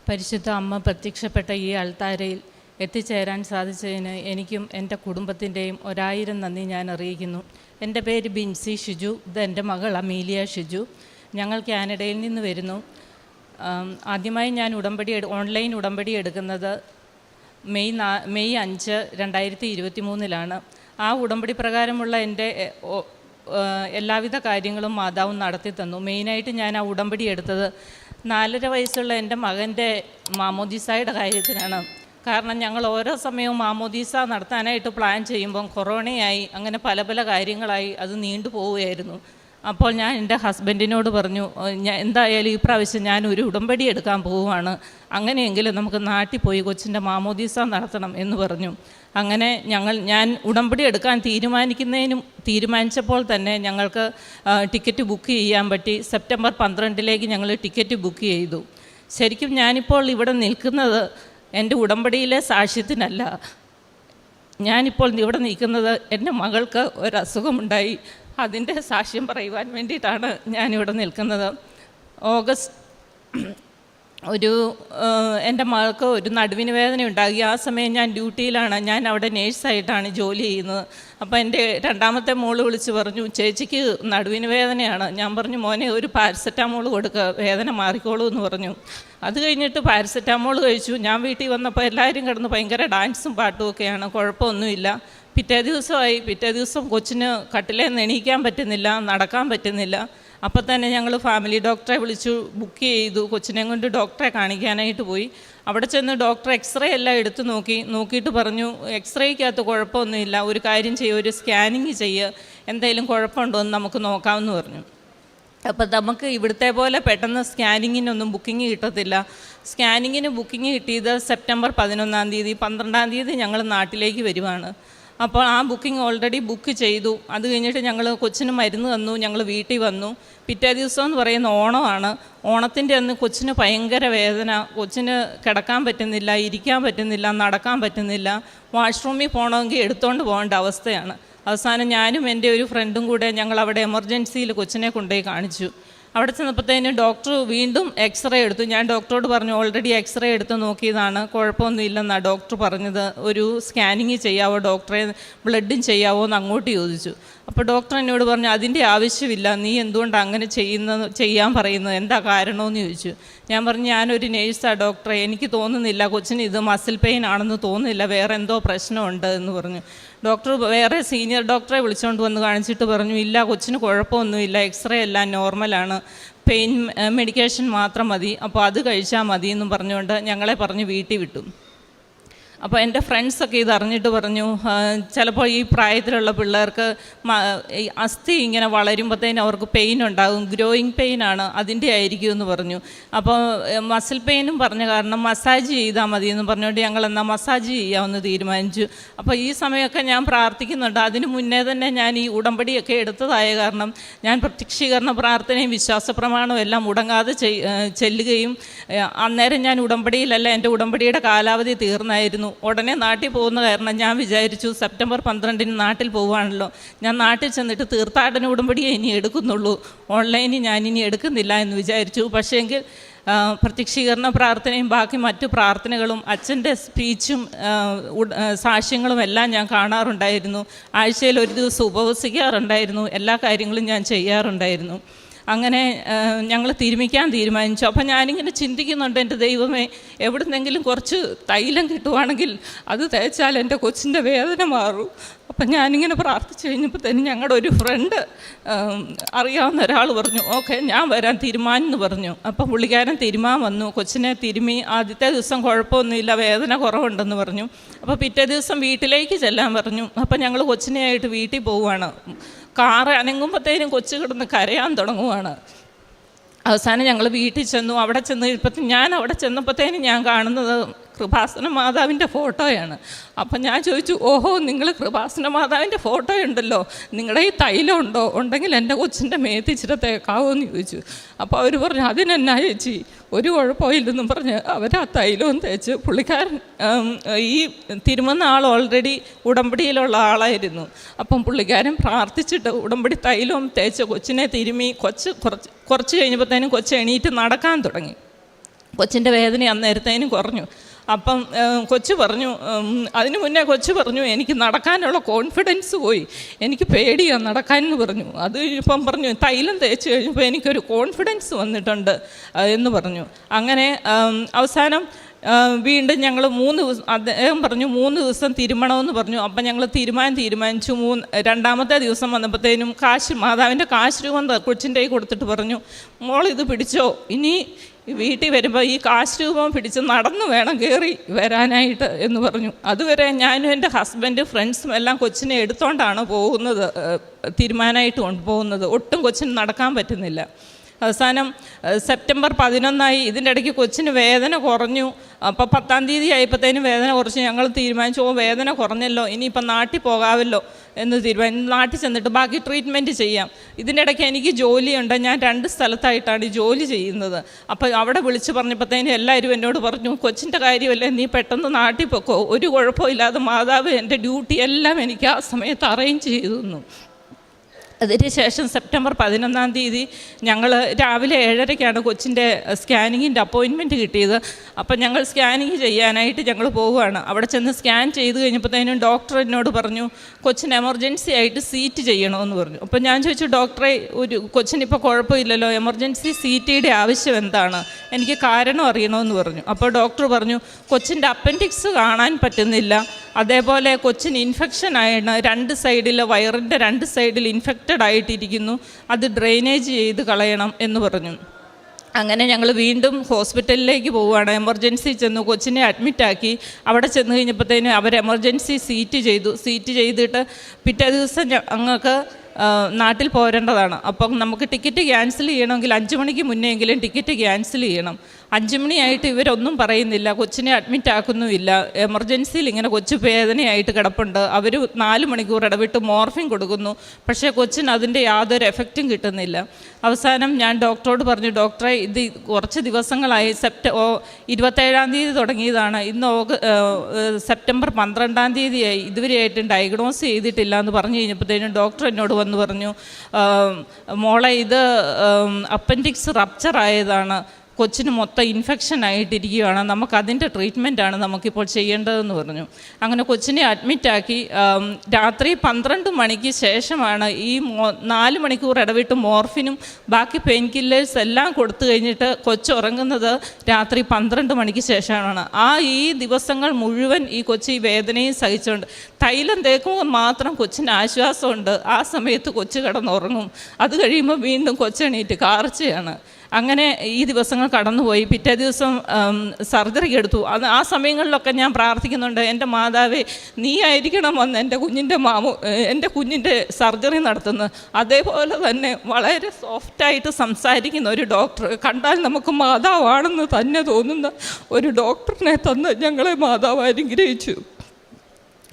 പരിശുദ്ധ അമ്മ പ്രത്യക്ഷപ്പെട്ട ഈ അൾത്താരയിൽ എത്തിച്ചേരാൻ സാധിച്ചതിന് എനിക്കും എൻ്റെ കുടുംബത്തിൻ്റെയും 1000 നന്ദി ഞാൻ അറിയിക്കുന്നു. എൻ്റെ പേര് ബിൻസി ഷിജു. ഇത് എൻ്റെ മകൾ അമീലിയ ഷിജു. ഞങ്ങൾ കാനഡയിൽ നിന്ന് വരുന്നു. ആദ്യമായി ഞാൻ ഓൺലൈൻ ഉടമ്പടി എടുക്കുന്നത് മെയ് 5, 2023 ആ ഉടമ്പടി പ്രകാരമുള്ള എൻ്റെ എല്ലാവിധ കാര്യങ്ങളും മാതാവ് നടത്തി തന്നു. മെയിനായിട്ട് ഞാൻ ആ ഉടമ്പടി എടുത്തത് 4.5 വയസ്സുള്ള എൻ്റെ മകൻ്റെ മാമോദീസായുടെ കാര്യത്തിനാണ്. കാരണം ഞങ്ങൾ ഓരോ സമയവും മാമോദീസ നടത്താനായിട്ട് പ്ലാൻ ചെയ്യുമ്പം കൊറോണയായി, അങ്ങനെ പല പല കാര്യങ്ങളായി അത് നീണ്ടു പോവുകയായിരുന്നു. അപ്പോൾ ഞാൻ എൻ്റെ ഹസ്ബൻഡിനോട് പറഞ്ഞു, എന്തായാലും ഈ പ്രാവശ്യം ഞാൻ ഒരു ഉടമ്പടി എടുക്കാൻ പോവുകയാണ്, അങ്ങനെയെങ്കിലും നമുക്ക് നാട്ടിൽ പോയി കൊച്ചിൻ്റെ മാമോദീസ നടത്തണം എന്ന് പറഞ്ഞു. അങ്ങനെ ഞാൻ ഉടമ്പടി എടുക്കാൻ തീരുമാനിച്ചപ്പോൾ തന്നെ ഞങ്ങൾക്ക് ടിക്കറ്റ് ബുക്ക് ചെയ്യാൻ പറ്റി. സെപ്റ്റംബർ 12 ഞങ്ങൾ ടിക്കറ്റ് ബുക്ക് ചെയ്തു. ശരിക്കും ഞാനിപ്പോൾ ഇവിടെ നിൽക്കുന്നത് എൻ്റെ ഉടമ്പടിയിലെ സാക്ഷ്യത്തിനല്ല. ഞാനിപ്പോൾ ഇവിടെ നിൽക്കുന്നത് എൻ്റെ മകൾക്ക് ഒരസുഖമുണ്ടായി, അതിൻ്റെ സാക്ഷ്യം പറയുവാൻ വേണ്ടിയിട്ടാണ് ഞാനിവിടെ നിൽക്കുന്നത്. എൻ്റെ മകൾക്ക് ഒരു നടുവിന് വേദന ഉണ്ടായി. ആ സമയം ഞാൻ ഡ്യൂട്ടിയിലാണ്. ഞാൻ അവിടെ നേഴ്സായിട്ടാണ് ജോലി ചെയ്യുന്നത്. അപ്പോൾ എൻ്റെ രണ്ടാമത്തെ മോള് വിളിച്ച് പറഞ്ഞു, ചേച്ചിക്ക് നടുവിന് വേദനയാണ്. ഞാൻ പറഞ്ഞു, മോനെ ഒരു പാരസെറ്റാമോൾ കൊടുക്കുക, വേദന മാറിക്കോളൂ എന്ന് പറഞ്ഞു. അത് കഴിഞ്ഞിട്ട് പാരസെറ്റാമോൾ കഴിച്ചു. ഞാൻ വീട്ടിൽ വന്നപ്പോൾ എല്ലാവരും കിടന്ന് ഭയങ്കര ഡാൻസും പാട്ടും ഒക്കെയാണ്, കുഴപ്പമൊന്നുമില്ല. പിറ്റേ ദിവസം കൊച്ചിന് കട്ടിലേന്ന് എണീക്കാൻ പറ്റുന്നില്ല, നടക്കാൻ പറ്റുന്നില്ല. അപ്പോൾ തന്നെ ഞങ്ങൾ ഫാമിലി ഡോക്ടറെ വിളിച്ചു ബുക്ക് ചെയ്തു. കൊച്ചിനെ കൊണ്ട് ഡോക്ടറെ കാണിക്കാനായിട്ട് പോയി. അവിടെ ചെന്ന് ഡോക്ടർ എക്സ്റേ എല്ലാം എടുത്ത് നോക്കിയിട്ട് പറഞ്ഞു, എക്സ്റേക്കകത്ത് കുഴപ്പമൊന്നുമില്ല, ഒരു കാര്യം ചെയ്യുക, ഒരു സ്കാനിങ് ചെയ്യുക, എന്തെങ്കിലും കുഴപ്പമുണ്ടോ എന്ന് നമുക്ക് നോക്കാമെന്ന് പറഞ്ഞു. അപ്പോൾ നമുക്ക് ഇവിടുത്തെ പോലെ പെട്ടെന്ന് സ്കാനിങ്ങിനൊന്നും ബുക്കിംഗ് കിട്ടത്തില്ല. സ്കാനിങ്ങിന് ബുക്കിംഗ് കിട്ടിയത് സെപ്റ്റംബർ 11 12 ഞങ്ങൾ നാട്ടിലേക്ക് വരുവാണ്. അപ്പോൾ ആ ബുക്കിംഗ് ഓൾറെഡി ബുക്ക് ചെയ്തു. അത് കഴിഞ്ഞിട്ട് ഞങ്ങൾ കൊച്ചിന് മരുന്ന് തന്നു, ഞങ്ങൾ വീട്ടിൽ വന്നു. പിറ്റേ ദിവസം എന്ന് പറയുന്ന ഓണമാണ്. ഓണത്തിൻ്റെ അന്ന് കൊച്ചിന് ഭയങ്കര വേദന, കൊച്ചിന് കിടക്കാൻ പറ്റുന്നില്ല, ഇരിക്കാൻ പറ്റുന്നില്ല, നടക്കാൻ പറ്റുന്നില്ല. വാഷ്റൂമിൽ പോകണമെങ്കിൽ എടുത്തുകൊണ്ട് പോകേണ്ട അവസ്ഥയാണ്. അവസാനം ഞാനും എൻ്റെ ഒരു ഫ്രണ്ടും കൂടെ ഞങ്ങൾ അവിടെ എമർജൻസിയിൽ കൊച്ചിനെ കൊണ്ടുപോയി കാണിച്ചു. അവിടെ ചെന്നപ്പോഴത്തേനും ഡോക്ടർ വീണ്ടും എക്സ്റേ എടുത്തു. ഞാൻ ഡോക്ടറോട് പറഞ്ഞു, ഓൾറെഡി എക്സ്റേ എടുത്ത് നോക്കിയതാണ്, കുഴപ്പമൊന്നുമില്ലെന്നാണ് ഡോക്ടർ പറഞ്ഞത്, ഒരു സ്കാനിങ് ചെയ്യാവോ ഡോക്ടറെ, ബ്ലഡും ചെയ്യാവോ എന്ന് അങ്ങോട്ട് ചോദിച്ചു. അപ്പോൾ ഡോക്ടർ എന്നോട് പറഞ്ഞു, അതിൻ്റെ ആവശ്യമില്ല, നീ എന്തുകൊണ്ടാണ് അങ്ങനെ ചെയ്യാൻ പറയുന്നത്, എന്താ കാരണമെന്ന് ചോദിച്ചു. ഞാൻ പറഞ്ഞു, ഞാനൊരു നേഴ്സാണ് ഡോക്ടറെ, എനിക്ക് തോന്നുന്നില്ല കൊച്ചിന് ഇത് മസിൽ പെയിൻ ആണെന്ന് തോന്നുന്നില്ല, വേറെ എന്തോ പ്രശ്നമുണ്ട് എന്ന് പറഞ്ഞു. ഡോക്ടർ വേറെ സീനിയർ ഡോക്ടറെ വിളിച്ചുകൊണ്ട് വന്ന് കാണിച്ചിട്ട് പറഞ്ഞു, ഇല്ല കൊച്ചിന് കുഴപ്പമൊന്നുമില്ല, എക്സ്റേ എല്ലാം നോർമലാണ്, പെയിൻ മെഡിക്കേഷൻ മാത്രം മതി, അപ്പോൾ അത് കഴിച്ചാൽ മതി എന്നും പറഞ്ഞുകൊണ്ട് ഞങ്ങളെ പറഞ്ഞ് വീട്ടിൽ വിട്ടു. അപ്പോൾ എൻ്റെ ഫ്രണ്ട്സൊക്കെ ഇത് അറിഞ്ഞിട്ട് പറഞ്ഞു, ചിലപ്പോൾ ഈ പ്രായത്തിലുള്ള പിള്ളേർക്ക് അസ്ഥി ഇങ്ങനെ വളരുമ്പോഴത്തേനും അവർക്ക് പെയിൻ ഉണ്ടാകും, ഗ്രോയിങ് പെയിനാണ്, അതിൻ്റെ ആയിരിക്കും എന്ന് പറഞ്ഞു. അപ്പോൾ മസിൽ പെയിനും പറഞ്ഞ കാരണം മസാജ് ചെയ്താൽ മതി എന്ന് പറഞ്ഞുകൊണ്ട് ഞങ്ങളെന്നാൽ മസാജ് ചെയ്യാമെന്ന് തീരുമാനിച്ചു. അപ്പോൾ ഈ സമയമൊക്കെ ഞാൻ പ്രാർത്ഥിക്കുന്നുണ്ട്. അതിന് മുന്നേ തന്നെ ഞാൻ ഈ ഉടമ്പടിയൊക്കെ എടുത്തതായ കാരണം ഞാൻ പ്രത്യക്ഷീകരണ പ്രാർത്ഥനയും വിശ്വാസ പ്രമാണവും എല്ലാം മുടങ്ങാതെ ചെല്ലുകയും, അന്നേരം ഞാൻ ഉടമ്പടിയിലല്ല, എൻ്റെ ഉടമ്പടിയുടെ കാലാവധി തീർന്നായിരുന്നു. ഉടനെ നാട്ടിൽ പോകുന്ന കാരണം ഞാൻ വിചാരിച്ചു, സെപ്റ്റംബർ 12 നാട്ടിൽ പോവുകയാണല്ലോ, ഞാൻ നാട്ടിൽ ചെന്നിട്ട് തീർത്ഥാടന ഉടമ്പടിയെ ഇനി എടുക്കുന്നുള്ളൂ, ഓൺലൈനിൽ ഞാനിനി എടുക്കുന്നില്ല എന്ന് വിചാരിച്ചു. പക്ഷേങ്കിൽ പ്രത്യക്ഷീകരണ പ്രാർത്ഥനയും ബാക്കി മറ്റു പ്രാർത്ഥനകളും അച്ഛൻ്റെ സ്പീച്ചും സാക്ഷ്യങ്ങളും എല്ലാം ഞാൻ കാണാറുണ്ടായിരുന്നു. ആഴ്ചയിൽ ഒരു ദിവസം ഉപവസിക്കാറുണ്ടായിരുന്നു, എല്ലാ കാര്യങ്ങളും ഞാൻ ചെയ്യാറുണ്ടായിരുന്നു. അങ്ങനെ ഞങ്ങൾ തിരുമിക്കാൻ തീരുമാനിച്ചു. അപ്പം ഞാനിങ്ങനെ ചിന്തിക്കുന്നുണ്ട്, എൻ്റെ ദൈവമേ, എവിടുന്നെങ്കിലും കുറച്ച് തൈലം കിട്ടുവാണെങ്കിൽ അത് തേച്ചാൽ എൻ്റെ കൊച്ചിൻ്റെ വേദന മാറും. അപ്പം ഞാനിങ്ങനെ പ്രാർത്ഥിച്ചു കഴിഞ്ഞപ്പോൾ തന്നെ ഞങ്ങളുടെ ഒരു ഫ്രണ്ട് അറിയാവുന്ന ഒരാൾ പറഞ്ഞു, ഓക്കെ ഞാൻ വരാൻ തീരുമാനം പറഞ്ഞു. അപ്പം പുള്ളിക്കാരൻ തിരുമാൻ വന്നു, കൊച്ചിനെ തിരുമി. ആദ്യത്തെ ദിവസം കുഴപ്പമൊന്നുമില്ല, വേദന കുറവുണ്ടെന്ന് പറഞ്ഞു. അപ്പോൾ പിറ്റേ ദിവസം വീട്ടിലേക്ക് ചെല്ലാൻ പറഞ്ഞു. അപ്പം ഞങ്ങൾ കൊച്ചിനെയായിട്ട് വീട്ടിൽ പോവുകയാണ്. കാറ് അനങ്ങുമ്പോഴത്തേനും കൊച്ചു കിടന്ന് കരയാൻ തുടങ്ങുവാണ്. അവസാനം ഞങ്ങൾ വീട്ടിൽ ചെന്നു. അവിടെ ചെന്നപ്പോഴത്തേനും ഞാൻ കാണുന്നത് കൃപാസന മാതാവിൻ്റെ ഫോട്ടോയാണ്. അപ്പം ഞാൻ ചോദിച്ചു, ഓഹോ, നിങ്ങൾ കൃപാസന മാതാവിൻ്റെ ഫോട്ടോ ഉണ്ടല്ലോ, നിങ്ങളുടെ ഈ തൈലം ഉണ്ടോ, ഉണ്ടെങ്കിൽ എൻ്റെ കൊച്ചിൻ്റെ മേത്തിച്ചിട്ട് തേക്കാവോ എന്ന് ചോദിച്ചു. അപ്പോൾ അവർ പറഞ്ഞു, അതിനെന്നാ ചേച്ചി, ഒരു കുഴപ്പമില്ലെന്നും പറഞ്ഞ് അവർ ആ തൈലവും തേച്ച്. പുള്ളിക്കാരൻ ഈ തിരുമുന്ന ആൾ ഓൾറെഡി ഉടമ്പടിയിലുള്ള ആളായിരുന്നു. അപ്പം പുള്ളിക്കാരൻ പ്രാർത്ഥിച്ചിട്ട് ഉടമ്പടി തൈലവും തേച്ച് കൊച്ചിനെ തിരുമി. കുറച്ച് കഴിഞ്ഞപ്പോഴത്തേനും കൊച്ച് എണീറ്റ് നടക്കാൻ തുടങ്ങി. കൊച്ചിൻ്റെ വേദന അന്നേരത്തേനും കുറഞ്ഞു. അപ്പം കൊച്ചു പറഞ്ഞു, അതിന് മുന്നേ കൊച്ചു പറഞ്ഞു എനിക്ക് നടക്കാനുള്ള കോൺഫിഡൻസ് പോയി, എനിക്ക് പേടിയാണ് നടക്കാനെന്ന് പറഞ്ഞു. അത് ഇപ്പം പറഞ്ഞു തൈലം തേച്ച് കഴിഞ്ഞപ്പോൾ എനിക്കൊരു കോൺഫിഡൻസ് വന്നിട്ടുണ്ട് എന്ന് പറഞ്ഞു. അങ്ങനെ അവസാനം വീണ്ടും ഞങ്ങൾ 3 ദിവസം അദ്ദേഹം പറഞ്ഞു 3 ദിവസം തിരുമണമെന്ന് പറഞ്ഞു. അപ്പം ഞങ്ങൾ തീരുമാനിച്ചു. രണ്ടാമത്തെ ദിവസം വന്നപ്പോഴത്തേനും മാതാവിൻ്റെ കാശ് രൂപം കൊച്ചിൻ്റെ കൈ കൊടുത്തിട്ട് പറഞ്ഞു, മോൾ ഇത് പിടിച്ചോ, ഇനി വീട്ടിൽ വരുമ്പോൾ ഈ കാശ് രൂപം പിടിച്ച് നടന്നു വേണം കയറി വരാനായിട്ട് എന്ന് പറഞ്ഞു. അതുവരെ ഞാനും എൻ്റെ ഹസ്ബൻഡ് ഫ്രണ്ട്സും എല്ലാം കൊച്ചിനെ എടുത്തോണ്ടാണ് പോകുന്നത്, തീരുമാനമായിട്ട് കൊണ്ടുപോകുന്നത്. ഒട്ടും കൊച്ചിന് നടക്കാൻ പറ്റുന്നില്ല. അവസാനം സെപ്റ്റംബർ 11 ഇതിൻ്റെ ഇടയ്ക്ക് കൊച്ചിന് വേദന കുറഞ്ഞു. അപ്പോൾ 10-ാം തീയതി ആയപ്പോഴത്തേനും വേദന കുറച്ച്. ഞങ്ങൾ തീരുമാനിച്ചു വേദന കുറഞ്ഞല്ലോ, ഇനിയിപ്പം നാട്ടിൽ പോകാമല്ലോ എന്ന് തീരുമാനിച്ചു. നാട്ടിൽ ചെന്നിട്ട് ബാക്കി ട്രീറ്റ്മെൻറ്റ് ചെയ്യാം. ഇതിൻ്റെ ഇടയ്ക്ക് എനിക്ക് ജോലിയുണ്ട്, ഞാൻ 2 സ്ഥലത്തായിട്ടാണ് ജോലി ചെയ്യുന്നത്. അപ്പോൾ അവിടെ വിളിച്ച് പറഞ്ഞപ്പോഴത്തേനും എല്ലാവരും എന്നോട് പറഞ്ഞു, കൊച്ചിൻ്റെ കാര്യമല്ലേ, നീ പെട്ടെന്ന് നാട്ടിൽ പൊക്കോ, ഒരു കുഴപ്പമില്ലാതെ മാതാവ് എൻ്റെ ഡ്യൂട്ടി എല്ലാം എനിക്ക് ആ സമയത്ത് അറേഞ്ച് ചെയ്തു തന്നു. അതിന് ശേഷം സെപ്റ്റംബർ 11-ാം തീയതി ഞങ്ങൾ രാവിലെ 7:30-ക്കാണ് കൊച്ചിൻ്റെ സ്കാനിങ്ങിൻ്റെ അപ്പോയിൻമെൻറ്റ് കിട്ടിയത്. അപ്പം ഞങ്ങൾ സ്കാനിങ് ചെയ്യാനായിട്ട് ഞങ്ങൾ പോവുകയാണ്. അവിടെ ചെന്ന് സ്കാൻ ചെയ്ത് കഴിഞ്ഞപ്പോഴത്തേനും ഡോക്ടർ എന്നോട് പറഞ്ഞു കൊച്ചിന് എമർജൻസി ആയിട്ട് സീറ്റ് ചെയ്യണമെന്ന് പറഞ്ഞു. അപ്പോൾ ഞാൻ ചോദിച്ചു, ഡോക്ടറെ കൊച്ചിനിപ്പോൾ കുഴപ്പമില്ലല്ലോ, എമർജൻസി സീറ്റിയുടെ ആവശ്യം എന്താണ്, എനിക്ക് കാരണം അറിയണമെന്ന് പറഞ്ഞു. അപ്പോൾ ഡോക്ടർ പറഞ്ഞു കൊച്ചിൻ്റെ അപ്പൻഡിക്സ് കാണാൻ പറ്റുന്നില്ല, അതേപോലെ കൊച്ചിന് ഇൻഫെക്ഷൻ ആണ്, 2 സൈഡിൽ വയറിൻ്റെ 2 സൈഡിൽ ഇൻഫെക്റ്റഡ് ആയിട്ടിരിക്കുന്നു, അത് ഡ്രെയിനേജ് ചെയ്ത് കളയണം എന്ന് പറഞ്ഞു. അങ്ങനെ ഞങ്ങൾ വീണ്ടും ഹോസ്പിറ്റലിലേക്ക് പോവുകയാണ്. എമർജൻസി ചെന്നു, കൊച്ചിനെ അഡ്മിറ്റാക്കി. അവിടെ ചെന്ന് കഴിഞ്ഞപ്പോഴത്തേന് അവർ എമർജൻസി സീറ്റ് ചെയ്തിട്ട് പിറ്റേ ദിവസം ഞങ്ങൾക്ക് നാട്ടിൽ പോരേണ്ടതാണ്. അപ്പം നമുക്ക് ടിക്കറ്റ് ക്യാൻസൽ ചെയ്യണമെങ്കിൽ 5 മണിക്ക് മുന്നെയെങ്കിലും ടിക്കറ്റ് ക്യാൻസൽ ചെയ്യണം. 5 മണിയായിട്ട് ഇവരൊന്നും പറയുന്നില്ല, കൊച്ചിനെ അഡ്മിറ്റ് ആക്കുന്നുമില്ല. എമർജൻസിയിൽ ഇങ്ങനെ കൊച്ചു വേദനയായിട്ട് കിടപ്പുണ്ട്. അവർ 4 മണിക്കൂർ ഇടവിട്ട് മോർഫിൻ കൊടുക്കുന്നു, പക്ഷേ കൊച്ചിന് അതിൻ്റെ യാതൊരു എഫക്റ്റും കിട്ടുന്നില്ല. അവസാനം ഞാൻ ഡോക്ടറോട് പറഞ്ഞു, ഡോക്ടറെ ഇത് കുറച്ച് ദിവസങ്ങളായി, 27-ാം തീയതി തുടങ്ങിയതാണ്, ഇന്ന് സെപ്റ്റംബർ 12-ാം തീയതിയായി, ഇതുവരെയായിട്ടും ഡയഗ്നോസ് ചെയ്തിട്ടില്ല എന്ന് പറഞ്ഞു കഴിഞ്ഞപ്പോഴത്തേനും ഡോക്ടർ എന്നോട് വന്ന് പറഞ്ഞു, മോളെ ഇത് അപ്പൻഡിക്സ് റപ്ചർ ആയതാണ്, കൊച്ചിന് മൊത്തം ഇൻഫെക്ഷൻ ആയിട്ടിരിക്കുകയാണ്, നമുക്കതിൻ്റെ ട്രീറ്റ്മെൻറ്റാണ് നമുക്കിപ്പോൾ ചെയ്യേണ്ടതെന്ന് പറഞ്ഞു. അങ്ങനെ കൊച്ചിനെ അഡ്മിറ്റാക്കി. രാത്രി 12 മണിക്ക് ശേഷമാണ് ഈ 4 മണിക്കൂർ ഇടവിട്ട് മോർഫിനും ബാക്കി പെയിൻ കില്ലേഴ്സ് എല്ലാം കൊടുത്തു കഴിഞ്ഞിട്ട് കൊച്ചുറങ്ങുന്നത് രാത്രി 12 മണിക്ക് ശേഷമാണ്. ഈ ദിവസങ്ങൾ മുഴുവൻ ഈ കൊച്ച് ഈ വേദനയും സഹിച്ചുകൊണ്ട് തൈലം തേക്കുമ്പോൾ മാത്രം കൊച്ചിന് ആശ്വാസമുണ്ട്. ആ സമയത്ത് കൊച്ച് കിടന്നുറങ്ങും. അത് കഴിയുമ്പോൾ വീണ്ടും കൊച്ചെണീറ്റ് കാർച്ചയാണ്. അങ്ങനെ ഈ ദിവസങ്ങൾ കടന്നുപോയി. പിറ്റേ ദിവസം സർജറിക്ക് എടുത്തു. ആ സമയങ്ങളിലൊക്കെ ഞാൻ പ്രാർത്ഥിക്കുന്നുണ്ട്, എൻ്റെ മാതാവേ നീ ആയിരിക്കണം വന്ന് എൻ്റെ കുഞ്ഞിൻ്റെ സർജറി നടത്തുന്നത്. അതേപോലെ തന്നെ വളരെ സോഫ്റ്റായിട്ട് സംസാരിക്കുന്ന ഒരു ഡോക്ടർ, കണ്ടാൽ നമുക്ക് മാതാവാണെന്ന് തന്നെ തോന്നുന്ന ഒരു ഡോക്ടറിനെ തന്ന് ഞങ്ങളെ മാതാവ് അനുഗ്രഹിച്ചു.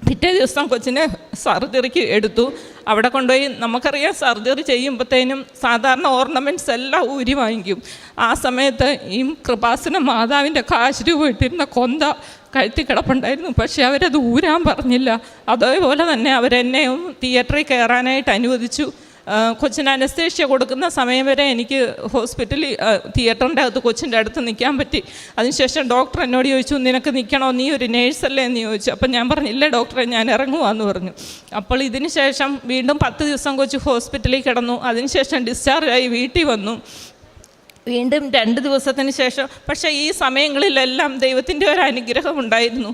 പിറ്റേ ദിവസം കൊച്ചിനെ സർജറിക്ക് എടുത്തു. അവിടെ കൊണ്ടുപോയി, നമുക്കറിയാം സർജറി ചെയ്യുമ്പോഴത്തേനും സാധാരണ ഓർണമെൻറ്റ്സ് എല്ലാം ഊരി വാങ്ങിക്കും. ആ സമയത്ത് ഈ കൃപാസന മാതാവിൻ്റെ കാശ് രൂപ ഇട്ടിരുന്ന കൊന്ത കഴുത്തി കിടപ്പുണ്ടായിരുന്നു. പക്ഷേ അവരത് ഊരാൻ പറഞ്ഞില്ല. അതേപോലെ തന്നെ അവരെന്നെയും തിയേറ്ററിൽ കയറാനായിട്ട് അനുവദിച്ചു. കൊച്ചിന് അനസ്തേഷ്യ കൊടുക്കുന്ന സമയം വരെ എനിക്ക് ഹോസ്പിറ്റലിൽ തിയേറ്ററിൻ്റെ അകത്ത് കൊച്ചിൻ്റെ അടുത്ത് നിൽക്കാൻ പറ്റി. അതിനുശേഷം ഡോക്ടർ എന്നോട് ചോദിച്ചു, നിനക്ക് നിൽക്കണോ, നീ ഒരു നേഴ്സല്ലേ എന്ന് ചോദിച്ചു. അപ്പം ഞാൻ പറഞ്ഞു, ഇല്ല ഡോക്ടറെ, ഞാൻ ഇറങ്ങുവാന്ന് പറഞ്ഞു. അപ്പോൾ ഇതിന് ശേഷം വീണ്ടും 10 ദിവസം കൊച്ചു ഹോസ്പിറ്റലിൽ കിടന്നു. അതിനുശേഷം ഡിസ്ചാർജായി വീട്ടിൽ വന്നു. വീണ്ടും 2 ദിവസത്തിന് ശേഷം, പക്ഷേ ഈ സമയങ്ങളിലെല്ലാം ദൈവത്തിൻ്റെ ഒരു അനുഗ്രഹം ഉണ്ടായിരുന്നു.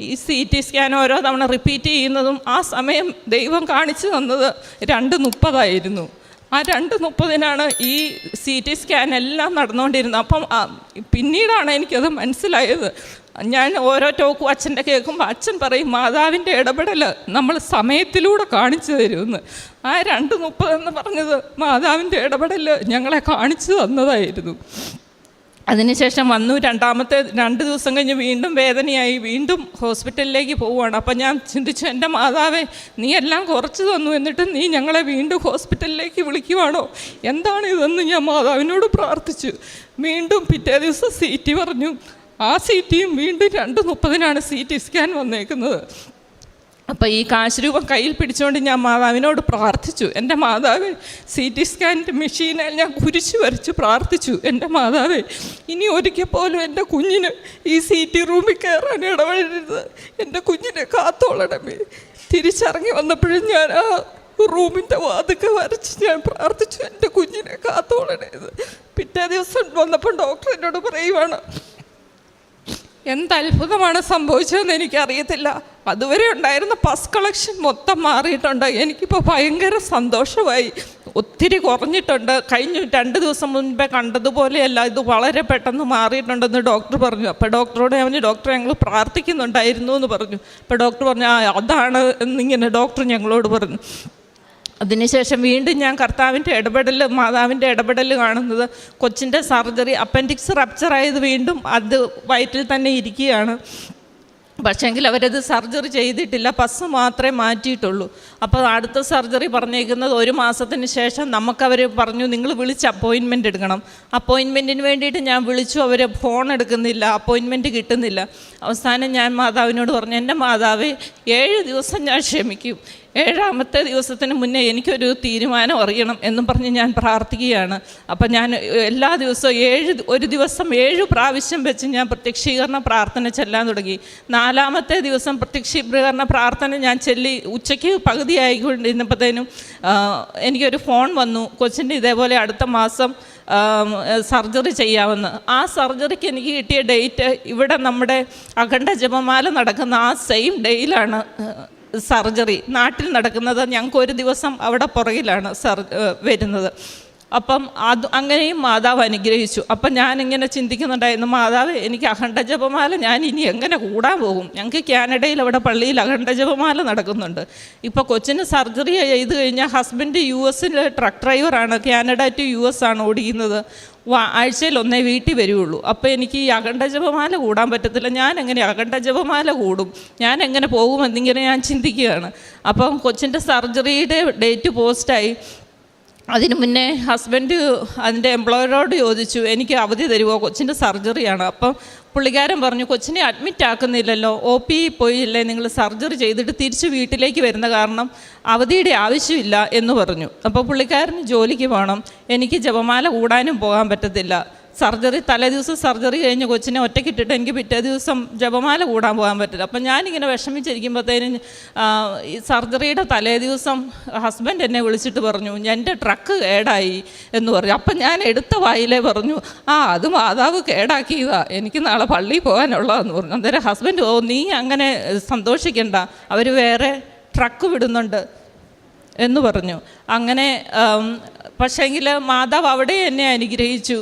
ഈ CT സ്കാൻ ഓരോ തവണ റിപ്പീറ്റ് ചെയ്യുന്നതും ആ സമയം ദൈവം കാണിച്ചു തന്നത് 2:30 ആ 2:30 ഈ CT സ്കാൻ എല്ലാം നടന്നുകൊണ്ടിരുന്നത്. അപ്പം പിന്നീടാണ് എനിക്കത് മനസ്സിലായത്. ഞാൻ ഓരോ ടോക്കും അച്ഛൻ്റെ കേൾക്കുമ്പോൾ അച്ഛൻ പറയും, മാതാവിൻ്റെ ഇടപെടൽ നമ്മൾ സമയത്തിലൂടെ കാണിച്ചു തരുമെന്ന്. ആ 2:30 പറഞ്ഞത് മാതാവിൻ്റെ ഇടപെടൽ ഞങ്ങളെ കാണിച്ചു തന്നതായിരുന്നു. അതിനുശേഷം വന്നു. 2 ദിവസം കഴിഞ്ഞ് വീണ്ടും വേദനയായി, വീണ്ടും ഹോസ്പിറ്റലിലേക്ക് പോവുകയാണ്. അപ്പം ഞാൻ ചിന്തിച്ചു, എൻ്റെ മാതാവേ നീ എല്ലാം കുറച്ച് തന്നു, എന്നിട്ട് നീ ഞങ്ങളെ വീണ്ടും ഹോസ്പിറ്റലിലേക്ക് വിളിക്കുവാണോ, എന്താണ് ഇതെന്ന് ഞാൻ മാതാവിനോട് പ്രാർത്ഥിച്ചു. വീണ്ടും പിറ്റേ ദിവസം CT പറഞ്ഞു. ആ CTയും വീണ്ടും 2:30 CT സ്കാൻ വന്നേക്കുന്നത്. അപ്പോൾ ഈ കാശ് രൂപം കയ്യിൽ പിടിച്ചുകൊണ്ട് ഞാൻ മാതാവിനോട് പ്രാർത്ഥിച്ചു. എൻ്റെ മാതാവേ, CT സ്കാനിൻ്റെ മെഷീനിൽ ഞാൻ കുരിശ് വരച്ച് പ്രാർത്ഥിച്ചു. എൻ്റെ മാതാവേ, ഇനി ഒരിക്കൽ പോലും എൻ്റെ കുഞ്ഞിന് ഈ CT റൂമിൽ കയറാൻ ഇടപെടരുത്, എൻ്റെ കുഞ്ഞിനെ കാത്തോളണമേ. തിരിച്ചിറങ്ങി വന്നപ്പോഴും ഞാൻ ആ റൂമിൻ്റെ വാതിക്കെ വരച്ച് ഞാൻ പ്രാർത്ഥിച്ചു, എൻ്റെ കുഞ്ഞിനെ കാത്തോളണേത്. പിറ്റേ ദിവസം വന്നപ്പോൾ ഡോക്ടർ എന്നോട് പറയുവാണ്, എന്തത്ഭുതമാണ് സംഭവിച്ചതെന്ന് എനിക്കറിയത്തില്ല, അതുവരെ ഉണ്ടായിരുന്ന പസ് കളക്ഷൻ മൊത്തം മാറിയിട്ടുണ്ട്, എനിക്കിപ്പോൾ ഭയങ്കര സന്തോഷമായി, ഒത്തിരി കുറഞ്ഞിട്ടുണ്ട്, കഴിഞ്ഞ 2 ദിവസം മുൻപേ കണ്ടതുപോലെയല്ല, ഇത് വളരെ പെട്ടെന്ന് മാറിയിട്ടുണ്ടെന്ന് ഡോക്ടർ പറഞ്ഞു. അപ്പോൾ ഡോക്ടറോട് ഞാൻ ഡോക്ടർ ഞങ്ങൾ പ്രാർത്ഥിക്കുന്നുണ്ടായിരുന്നു എന്ന് പറഞ്ഞു. അപ്പോൾ ഡോക്ടർ പറഞ്ഞു അതാണ് എന്നിങ്ങനെ ഡോക്ടർ ഞങ്ങളോട് പറഞ്ഞു. അതിനുശേഷം വീണ്ടും ഞാൻ കർത്താവിൻ്റെ ഇടപെടൽ, മാതാവിൻ്റെ ഇടപെടൽ കാണുന്നത് കൊച്ചിൻ്റെ സർജറി, അപ്പൻഡിക്സ് റപ്ചറായത് വീണ്ടും അത് വയറ്റിൽ തന്നെ ഇരിക്കുകയാണ്. പക്ഷേങ്കിൽ അവരത് സർജറി ചെയ്തിട്ടില്ല, പസ് മാത്രമേ മാറ്റിയിട്ടുള്ളൂ. അപ്പോൾ അടുത്ത സർജറി പറഞ്ഞേക്കുന്നത് 1 മാസത്തിന് ശേഷം. നമുക്കവർ പറഞ്ഞു നിങ്ങൾ വിളിച്ച് അപ്പോയിൻമെൻ്റ് എടുക്കണം. അപ്പോയിൻമെൻറ്റിന് വേണ്ടിയിട്ട് ഞാൻ വിളിച്ചു, അവർ ഫോൺ എടുക്കുന്നില്ല, അപ്പോയിൻമെൻറ്റ് കിട്ടുന്നില്ല. അവസാനം ഞാൻ മാതാവിനോട് പറഞ്ഞു, എൻ്റെ മാതാവേ, 7 ദിവസം ഞാൻ ക്ഷമിക്കും, 7ാമത്തെ ദിവസത്തിന് മുന്നേ എനിക്കൊരു തീരുമാനം അറിയണം എന്നും പറഞ്ഞ് ഞാൻ പ്രാർത്ഥിക്കുകയാണ്. അപ്പം ഞാൻ എല്ലാ ദിവസവും ഒരു ദിവസം 7 പ്രാവശ്യം വെച്ച് ഞാൻ പ്രത്യക്ഷീകരണ പ്രാർത്ഥന ചെല്ലാൻ തുടങ്ങി. 4ാമത്തെ ദിവസം പ്രത്യക്ഷീകരണ പ്രാർത്ഥന ഞാൻ ചൊല്ലി ഉച്ചയ്ക്ക് പകുതിയായിക്കൊണ്ടിരുന്നപ്പോഴത്തേനും എനിക്കൊരു ഫോൺ വന്നു, കൊച്ചിൻ്റെ ഇതേപോലെ അടുത്ത മാസം സർജറി ചെയ്യാമെന്ന്. ആ സർജറിക്ക് എനിക്ക് കിട്ടിയ ഡേറ്റ് ഇവിടെ നമ്മുടെ അഖണ്ഡ ജപമാല നടക്കുന്ന ആ സെയിം ഡേയിലാണ് സർജറി. നാട്ടിൽ നടക്കുന്നത് ഞങ്ങൾക്ക് 1 ദിവസം അവിടെ പുറകിലാണ് വരുന്നത്. അപ്പം അങ്ങനെയും മാതാവ് അനുഗ്രഹിച്ചു. അപ്പം ഞാനിങ്ങനെ ചിന്തിക്കുന്നുണ്ടായിരുന്നു, മാതാവ് എനിക്ക് അഖണ്ഡ ജപമാല ഞാൻ ഇനി എങ്ങനെ കൂടാൻ പോകും? ഞങ്ങൾക്ക് കാനഡയിൽ അവിടെ പള്ളിയിൽ അഖണ്ഡ ജപമാല നടക്കുന്നുണ്ട്. ഇപ്പോൾ കൊച്ചിന് സർജറി ചെയ്ത് കഴിഞ്ഞാൽ ഹസ്ബൻഡ് US ട്രക്ക് ഡ്രൈവറാണ്, കാനഡ ടു US ആണ് ഓടിക്കുന്നത്. ആഴ്ചയിൽ 1 വീട്ടിൽ വരുള്ളൂ. അപ്പോൾ എനിക്ക് ഈ അഖണ്ഡ ജപമാല കൂടാൻ പറ്റത്തില്ല. ഞാൻ എങ്ങനെ അഖണ്ഡ ജപമാല കൂടും? ഞാൻ എങ്ങനെ പോകുമെന്നിങ്ങനെ ഞാൻ ചിന്തിക്കുകയാണ്. അപ്പം കൊച്ചിൻ്റെ സർജറിയുടെ ഡേറ്റ് പോസ്റ്റായി. അതിന് മുന്നേ ഹസ്ബൻഡ് അതിൻ്റെ എംപ്ലോയറോട് ചോദിച്ചു, എനിക്ക് അവധി തരുമോ, കൊച്ചിൻ്റെ സർജറിയാണ്. അപ്പം പുള്ളിക്കാരൻ പറഞ്ഞു, കൊച്ചിനെ അഡ്മിറ്റ് ആക്കുന്നില്ലല്ലോ, OP പോയില്ലേ, നിങ്ങൾ സർജറി ചെയ്തിട്ട് തിരിച്ച് വീട്ടിലേക്ക് വരുന്ന കാരണം അവധിയുടെ ആവശ്യമില്ല എന്ന് പറഞ്ഞു. അപ്പോൾ പുള്ളിക്കാരന് ജോലിക്ക് പോകണം, എനിക്ക് ജപമാല കൂടാനും പോകാൻ പറ്റത്തില്ല. സർജറി തലേദിവസം സർജറി കഴിഞ്ഞ് കൊച്ചിനെ ഒറ്റയ്ക്കിട്ടിട്ട് എനിക്ക് പിറ്റേ ദിവസം ജപമാല കൂടാൻ പോകാൻ പറ്റില്ല. അപ്പം ഞാനിങ്ങനെ വിഷമിച്ചിരിക്കുമ്പോഴത്തേനും ഈ സർജറിയുടെ തലേദിവസം ഹസ്ബൻഡ് എന്നെ വിളിച്ചിട്ട് പറഞ്ഞു, എൻ്റെ ട്രക്ക് കേടായി എന്ന് പറഞ്ഞു. അപ്പം ഞാൻ എടുത്ത വായിലേ പറഞ്ഞു, അത് മാതാവ് കേടാക്കിയതാ, എനിക്ക് നാളെ പള്ളിയിൽ പോകാനുള്ളതെന്ന് പറഞ്ഞു. അന്നേരം ഹസ്ബൻഡ്, നീ അങ്ങനെ സന്തോഷിക്കണ്ട, അവർ വേറെ ട്രക്ക് വിടുന്നുണ്ട് എന്ന് പറഞ്ഞു. അങ്ങനെ പക്ഷേങ്കിൽ മാതാവ് അവിടെ എന്നെ അനുഗ്രഹിച്ചു,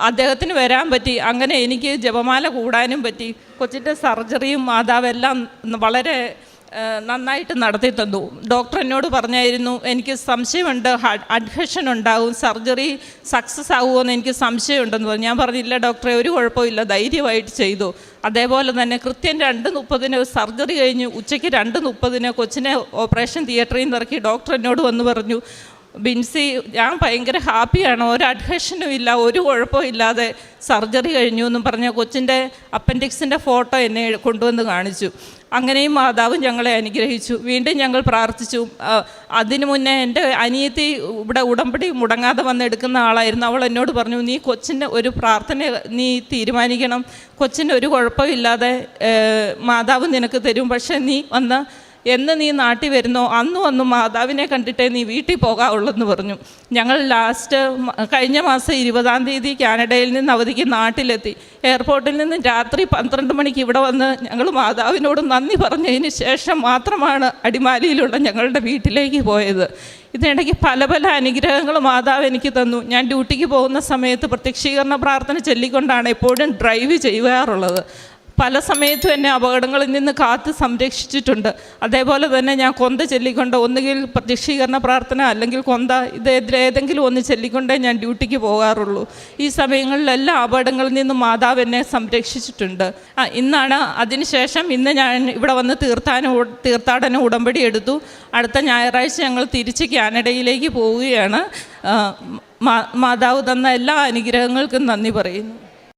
അദ്ദേഹത്തിന് വരാൻ പറ്റി. അങ്ങനെ എനിക്ക് ജപമാല കൂടാനും പറ്റി. കൊച്ചിൻ്റെ സർജറിയും മാതാവെല്ലാം വളരെ നന്നായിട്ട് നടത്തി തന്നു. ഡോക്ടർ എന്നോട് പറഞ്ഞായിരുന്നു, എനിക്ക് സംശയമുണ്ട്, അഡ്ഹഷൻ ഉണ്ടാവും, സർജറി സക്സസ് ആകുമോയെന്ന് എനിക്ക് സംശയമുണ്ടെന്ന് പറഞ്ഞു. ഞാൻ പറഞ്ഞില്ല ഡോക്ടറെ, ഒരു കുഴപ്പമില്ല, ധൈര്യമായിട്ട് ചെയ്തു. അതേപോലെ തന്നെ കൃത്യം 2:30 സർജറി കഴിഞ്ഞ് ഉച്ചയ്ക്ക് 2:30 കൊച്ചിനെ ഓപ്പറേഷൻ തിയേറ്ററിൽ നിന്ന് ഇറക്കി. ഡോക്ടർ എന്നോട് വന്ന് പറഞ്ഞു, ബിൻസി, ഞാൻ ഭയങ്കര ഹാപ്പിയാണ്, ഒരു അഡ്ഹഷനും ഇല്ല, ഒരു കുഴപ്പവും ഇല്ലാതെ സർജറി കഴിഞ്ഞു എന്നും പറഞ്ഞ കൊച്ചിൻ്റെ അപ്പൻഡിക്സിൻ്റെ ഫോട്ടോ എന്നെ കൊണ്ടുവന്ന് കാണിച്ചു. അങ്ങനെയും മാതാവും ഞങ്ങളെ അനുഗ്രഹിച്ചു. വീണ്ടും ഞങ്ങൾ പ്രാർത്ഥിച്ചു. അതിനു മുന്നേ എൻ്റെ അനിയത്തി ഇവിടെ ഉടമ്പടി മുടങ്ങാതെ വന്നെടുക്കുന്ന ആളായിരുന്നു. അവൾ എന്നോട് പറഞ്ഞു, നീ കൊച്ചിൻ്റെ ഒരു പ്രാർത്ഥന നീ തീരുമാനിക്കണം, കൊച്ചിന് ഒരു കുഴപ്പമില്ലാതെ മാതാവ് നിനക്ക് തരും, പക്ഷേ നീ എന്ന് നീ നാട്ടിൽ വരുന്നോ അന്ന് വന്ന് മാതാവിനെ കണ്ടിട്ടേ നീ വീട്ടിൽ പോകാവുള്ളെന്ന് പറഞ്ഞു. ഞങ്ങൾ കഴിഞ്ഞ മാസം 20-ാം തീയതി കാനഡയിൽ നിന്ന് അവധിക്ക് നാട്ടിലെത്തി. എയർപോർട്ടിൽ നിന്ന് രാത്രി 12 മണിക്ക് ഇവിടെ വന്ന് ഞങ്ങൾ മാതാവിനോട് നന്ദി പറഞ്ഞതിന് ശേഷം മാത്രമാണ് അടിമാലിയിലുള്ള ഞങ്ങളുടെ വീട്ടിലേക്ക് പോയത്. ഇതിനിടയ്ക്ക് പല അനുഗ്രഹങ്ങൾ മാതാവ് എനിക്ക് തന്നു. ഞാൻ ഡ്യൂട്ടിക്ക് പോകുന്ന സമയത്ത് പ്രത്യക്ഷീകരണ പ്രാർത്ഥന ചൊല്ലിക്കൊണ്ടാണ് എപ്പോഴും ഡ്രൈവ് ചെയ്യാറുള്ളത്. പല സമയത്തും എന്നെ അപകടങ്ങളിൽ നിന്ന് കാത്ത് സംരക്ഷിച്ചിട്ടുണ്ട്. അതേപോലെ തന്നെ ഞാൻ കൊന്ത ചൊല്ലിക്കൊണ്ട്, ഒന്നുകിൽ പ്രത്യക്ഷീകരണ പ്രാർത്ഥന അല്ലെങ്കിൽ കൊന്ത, ഇതിലേതെങ്കിലും ഒന്ന് ചൊല്ലിക്കൊണ്ടേ ഞാൻ ഡ്യൂട്ടിക്ക് പോകാറുള്ളൂ. ഈ സമയങ്ങളിലെല്ലാം അപകടങ്ങളിൽ നിന്ന് മാതാവ് എന്നെ സംരക്ഷിച്ചിട്ടുണ്ട്. ഇന്നാണ് അതിനുശേഷം ഇന്ന് ഞാൻ ഇവിടെ വന്ന് തീർത്ഥാടന ഉടമ്പടി എടുത്തു. അടുത്ത ഞായറാഴ്ച ഞങ്ങൾ തിരിച്ച് കാനഡയിലേക്ക് പോവുകയാണ്. മാതാവ് തന്ന എല്ലാ അനുഗ്രഹങ്ങൾക്കും നന്ദി പറയുന്നു.